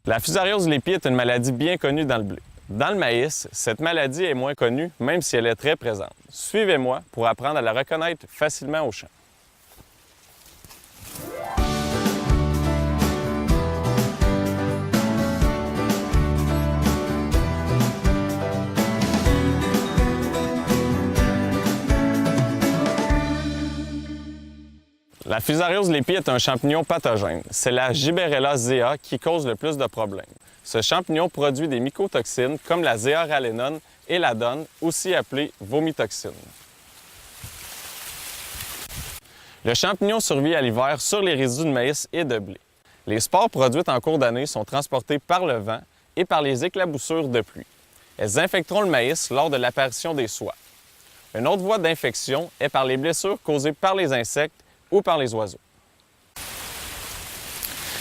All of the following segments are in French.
La fusariose de l'épi est une maladie bien connue dans le blé. Dans le maïs, cette maladie est moins connue, même si elle est très présente. Suivez-moi pour apprendre à la reconnaître facilement au champ. La fusariose de l'épi est un champignon pathogène. C'est la Gibberella zea qui cause le plus de problèmes. Ce champignon produit des mycotoxines comme la zéaralénone et l'adone, aussi appelée vomitoxine. Le champignon survit à l'hiver sur les résidus de maïs et de blé. Les spores produites en cours d'année sont transportées par le vent et par les éclaboussures de pluie. Elles infecteront le maïs lors de l'apparition des soies. Une autre voie d'infection est par les blessures causées par les insectes ou par les oiseaux.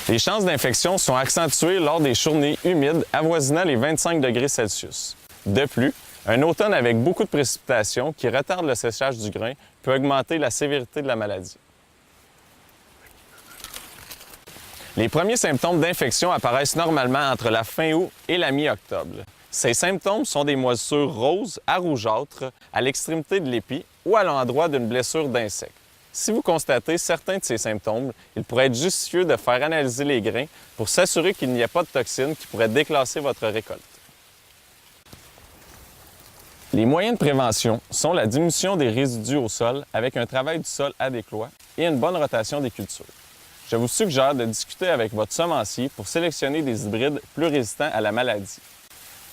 Les chances d'infection sont accentuées lors des journées humides avoisinant les 25 degrés Celsius. De plus, un automne avec beaucoup de précipitations qui retarde le séchage du grain peut augmenter la sévérité de la maladie. Les premiers symptômes d'infection apparaissent normalement entre la fin août et la mi-octobre. Ces symptômes sont des moisissures roses à rougeâtres à l'extrémité de l'épi ou à l'endroit d'une blessure d'insecte. Si vous constatez certains de ces symptômes, il pourrait être judicieux de faire analyser les grains pour s'assurer qu'il n'y a pas de toxines qui pourraient déclasser votre récolte. Les moyens de prévention sont la diminution des résidus au sol avec un travail du sol adéquat et une bonne rotation des cultures. Je vous suggère de discuter avec votre semencier pour sélectionner des hybrides plus résistants à la maladie.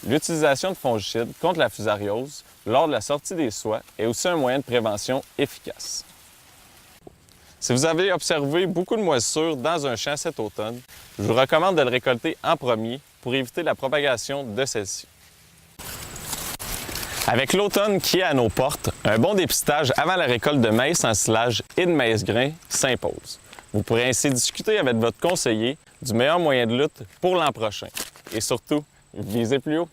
L'utilisation de fongicides contre la fusariose lors de la sortie des soies est aussi un moyen de prévention efficace. Si vous avez observé beaucoup de moisissures dans un champ cet automne, je vous recommande de le récolter en premier pour éviter la propagation de celle-ci. Avec l'automne qui est à nos portes, un bon dépistage avant la récolte de maïs en silage et de maïs grain s'impose. Vous pourrez ainsi discuter avec votre conseiller du meilleur moyen de lutte pour l'an prochain. Et surtout, visez plus haut.